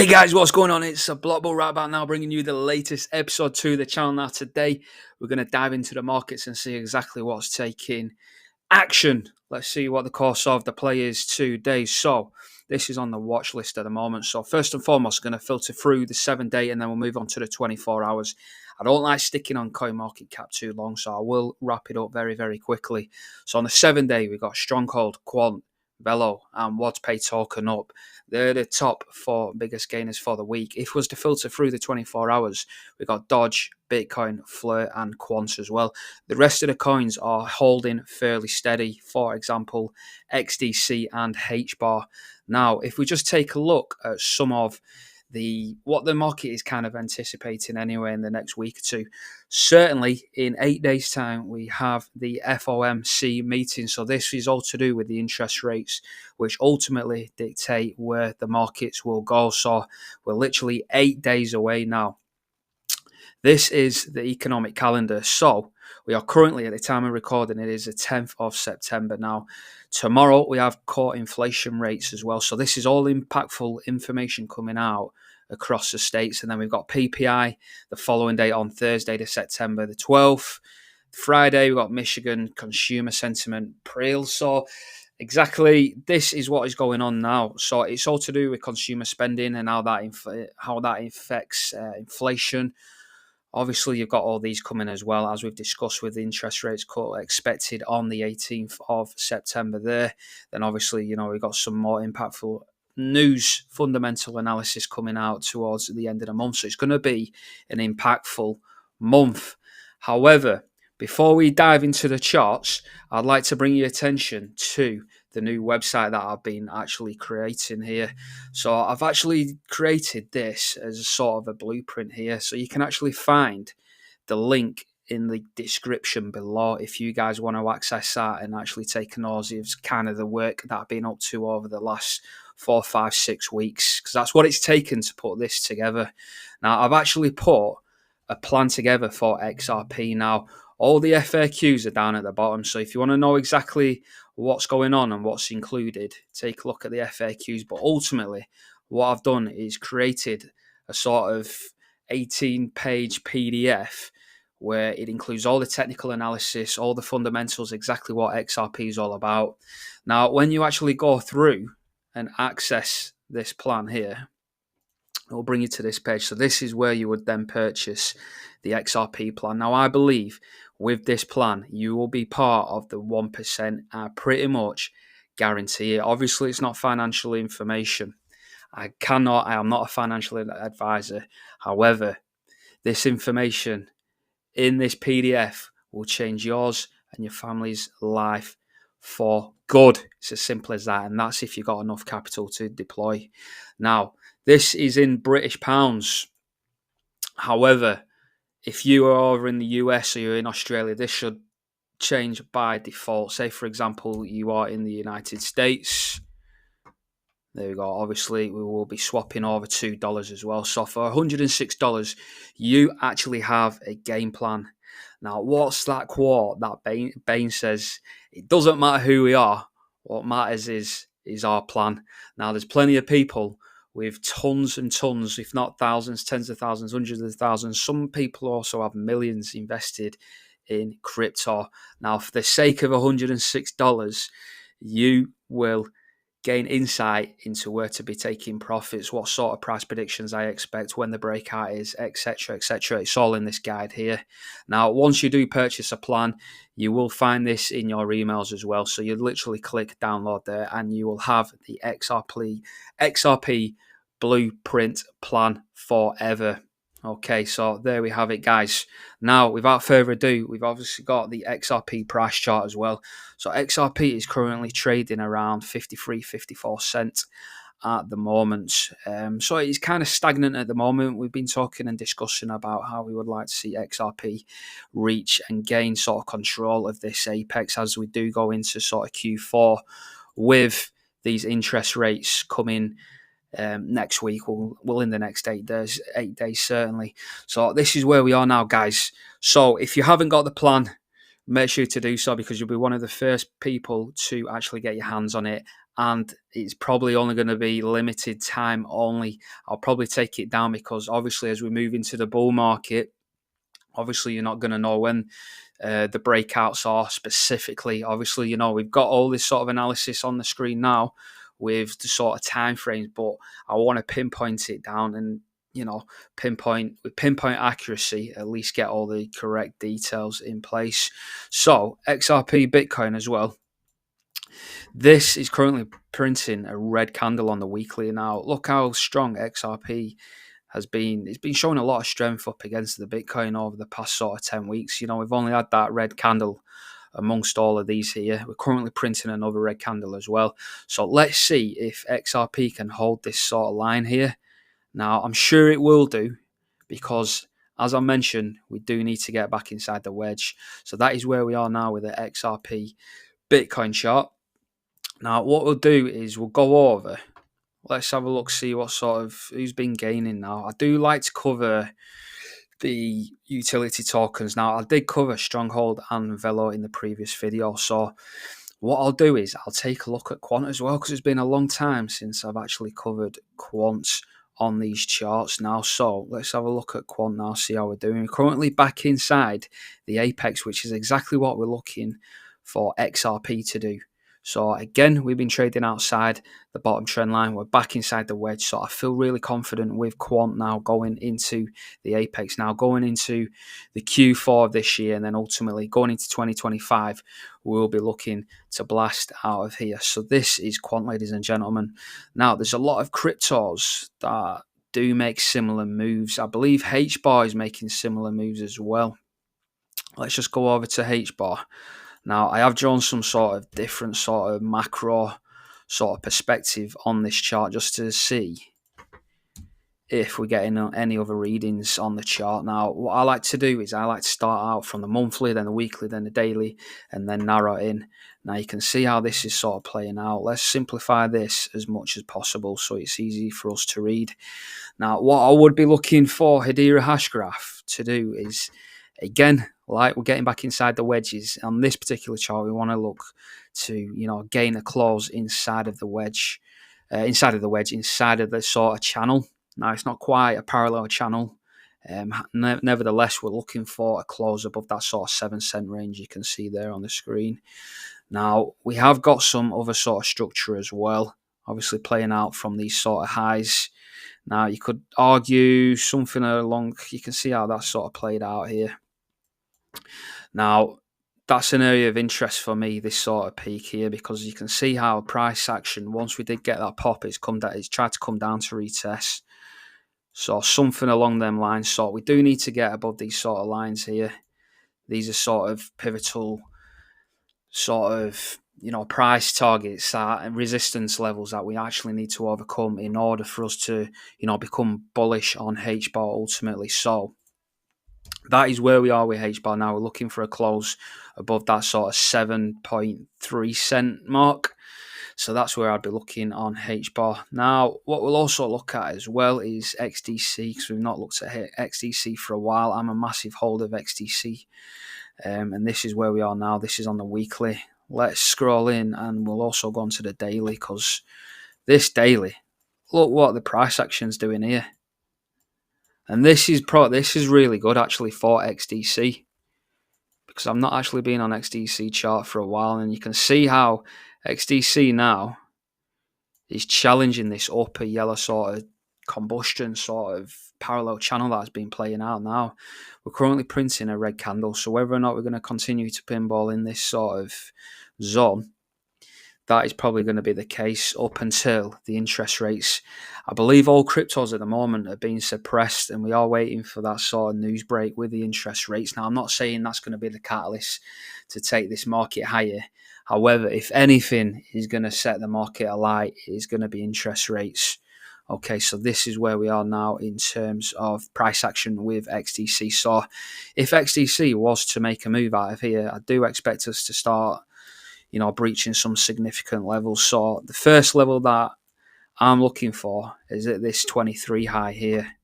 Hey guys, what's going on? It's a Block Bull right about now, bringing you the latest episode to the channel. Now today, we're going to dive into the markets and see exactly what's taking action. Let's see what the course of the play is today. So this is on the watch list at the moment. So first and foremost, going to filter through the 7-day and then we'll move on to the 24 hours. I don't like sticking on CoinMarketCap too long, so I will wrap it up very, very quickly. So on the 7-day, we've got Stronghold, Quant, Velo and WhatsPay token up. They're the top 4 biggest gainers for the week. If it was to filter through the 24 hours, we've got Dodge, Bitcoin, Flirt and Quant as well. The rest of the coins are holding fairly steady. For example, XDC and HBAR. Now, if we just take a look at some of what the market is kind of anticipating anyway in the next week or two. Certainly in 8 days' time, we have the FOMC meeting. So this is all to do with the interest rates, which ultimately dictate where the markets will go. So we're literally 8 days away now. This is the economic calendar. So we are currently, at the time of recording, it is the 10th of September now. Tomorrow we have core inflation rates as well. So this is all impactful information coming out across the states. And then we've got PPI the following day on Thursday to September the 12th. Friday we've got Michigan consumer sentiment PRIL. So exactly this is what is going on now. So it's all to do with consumer spending and how that affects inflation. Obviously, you've got all these coming as well, as we've discussed with the interest rates cut expected on the 18th of September there. Then obviously, we've got some more impactful news, fundamental analysis coming out towards the end of the month. So it's going to be an impactful month. However, before we dive into the charts, I'd like to bring your attention to the new website that I've been actually creating here. So I've actually created this as a sort of a blueprint here. So you can actually find the link in the description below if you guys want to access that and actually take a nosy of kind of the work that I've been up to over the last 4, 5, 6 weeks, because that's what it's taken to put this together. Now, I've actually put a plan together for XRP. Now, all the FAQs are down at the bottom. So if you want to know exactly what's going on and what's included, take a look at the FAQs. But ultimately, what I've done is created a sort of 18-page PDF where it includes all the technical analysis, all the fundamentals, exactly what XRP is all about. Now, when you actually go through and access this plan here, it will bring you to this page. So this is where you would then purchase the XRP plan. Now, I believe with this plan, you will be part of the 1%. I pretty much guarantee it. Obviously, it's not financial information. I am not a financial advisor. However, this information in this PDF will change yours and your family's life for good. It's as simple as that. And that's if you've got enough capital to deploy. Now, this is in British pounds. However, if you are over in the US or you're in Australia, this should change by default. Say, for example, you are in the United States. There we go. Obviously, we will be swapping over $2 as well. So for $106, you actually have a game plan. Now, what's that quote that Bain says? It doesn't matter who we are. What matters is our plan. Now, there's plenty of people with tons and tons, if not thousands, tens of thousands, hundreds of thousands. Some people also have millions invested in crypto. Now, for the sake of $106, you will gain insight into where to be taking profits, what sort of price predictions I expect, when the breakout is, etc., etc. It's all in this guide here. Now, once you do purchase a plan, you will find this in your emails as well. So you literally click download there and you will have the XRP blueprint plan forever. Okay, so there we have it, guys. Now, without further ado, we've obviously got the XRP price chart as well. So XRP is currently trading around 53, 54 cents at the moment. So it's kind of stagnant at the moment. We've been talking and discussing about how we would like to see XRP reach and gain sort of control of this apex as we do go into sort of Q4 with these interest rates coming next week, well in the next 8 days certainly. So this is where we are now, guys. So if you haven't got the plan, make sure to do so, because you'll be one of the first people to actually get your hands on it and it's probably only going to be limited time only. I'll probably take it down because obviously as we move into the bull market, obviously you're not going to know when the breakouts are specifically. Obviously, we've got all this sort of analysis on the screen now with the sort of time frames, but I want to pinpoint it down and pinpoint accuracy, at least get all the correct details in place. So XRP Bitcoin as well. This is currently printing a red candle on the weekly now. Look how strong XRP has been. It's been showing a lot of strength up against the Bitcoin over the past sort of 10 weeks. We've only had that red candle amongst all of these here. We're currently printing another red candle as well. So let's see if XRP can hold this sort of line here. Now, I'm sure it will do because, as I mentioned, we do need to get back inside the wedge. So that is where we are now with the XRP Bitcoin chart. Now, what we'll do is we'll go over. Let's have a look, see what sort of who's been gaining now. I do like to cover the utility tokens. Now, I did cover Stronghold and Velo in the previous video. So what I'll do is I'll take a look at Quant as well, because it's been a long time since I've actually covered Quants on these charts now. So let's have a look at Quant now, see how we're doing. We're currently back inside the apex, which is exactly what we're looking for XRP to do. So again, we've been trading outside the bottom trend line. We're back inside the wedge. So I feel really confident with Quant now going into the apex, now going into the Q4 of this year, and then ultimately going into 2025, we'll be looking to blast out of here. So this is Quant, ladies and gentlemen. Now, there's a lot of cryptos that do make similar moves. I believe HBAR is making similar moves as well. Let's just go over to HBAR. Now, I have drawn some sort of different sort of macro sort of perspective on this chart just to see if we're getting any other readings on the chart. Now, what I like to do is I like to start out from the monthly, then the weekly, then the daily, and then narrow in. Now, you can see how this is sort of playing out. Let's simplify this as much as possible so it's easy for us to read. Now, what I would be looking for Hedera hash graph to do is, again, like we're getting back inside the wedges. On this particular chart, we want to look to, gain a close inside of the wedge, inside of the sort of channel. Now, it's not quite a parallel channel. Nevertheless, we're looking for a close above that sort of 7 cent range you can see there on the screen. Now, we have got some other sort of structure as well, obviously playing out from these sort of highs. Now, you could argue something along, you can see how that sort of played out here. Now, that's an area of interest for me, this sort of peak here, because you can see how price action, once we did get that pop, it's tried to come down to retest. So something along them lines. So we do need to get above these sort of lines here. These are sort of pivotal sort of, price targets and resistance levels that we actually need to overcome in order for us to, become bullish on HBAR ultimately. So that is where we are with HBAR now. We're looking for a close above that sort of 7.3 cent mark. So that's where I'd be looking on HBAR. Now, what we'll also look at as well is XDC, because we've not looked at XDC for a while. I'm a massive holder of XDC. And this is where we are now. This is on the weekly. Let's scroll in and we'll also go on to the daily, because this daily, look what the price action's doing here. And this is really good actually for XDC, because I've not actually been on XDC chart for a while, and you can see how XDC now is challenging this upper yellow sort of combustion sort of parallel channel that's been playing out now. We're currently printing a red candle, so whether or not we're going to continue to pinball in this sort of zone, that is probably going to be the case up until the interest rates. I believe all cryptos at the moment are being suppressed, and we are waiting for that sort of news break with the interest rates. Now, I'm not saying that's going to be the catalyst to take this market higher. However, if anything is going to set the market alight, it is going to be interest rates. Okay, so this is where we are now in terms of price action with XDC. So if XDC was to make a move out of here, I do expect us to start, breaching some significant levels. So the first level that I'm looking for is at this 23 high here.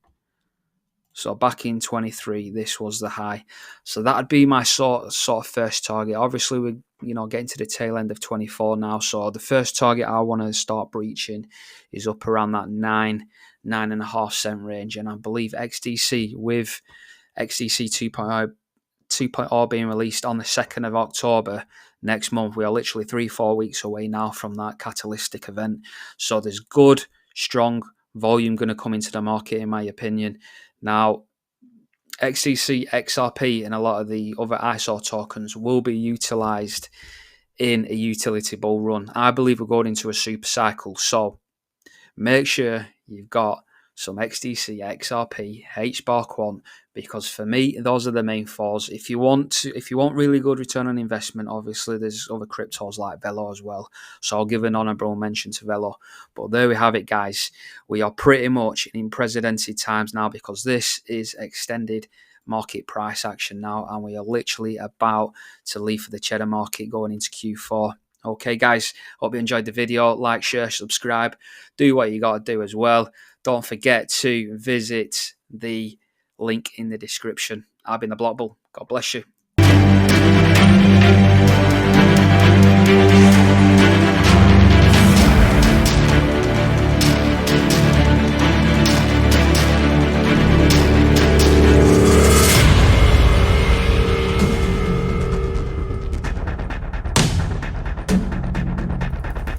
So back in 23, this was the high. So that'd be my sort of first target. Obviously, we're getting to the tail end of 24 now. So the first target I want to start breaching is up around that 9.5 cent range, and I believe XDC with XDC 2.0 being released on the 2nd of October next month. We are literally 3-4 weeks away now from that catalytic event. So there's good, strong volume going to come into the market, in my opinion. Now, XCC, XRP, and a lot of the other ISO tokens will be utilized in a utility bull run. I believe we're going into a super cycle. So make sure you've got some XDC, XRP, HBAR Quant, because for me, those are the main fours. If you want really good return on investment, obviously there's other cryptos like Velo as well. So I'll give an honorable mention to Velo. But there we have it, guys. We are pretty much in unprecedented times now, because this is extended market price action now, and we are literally about to leave for the cheddar market going into Q4. Okay, guys, hope you enjoyed the video. Like, share, subscribe. Do what you got to do as well. Don't forget to visit the link in the description. I've been the Block Bull. God bless you.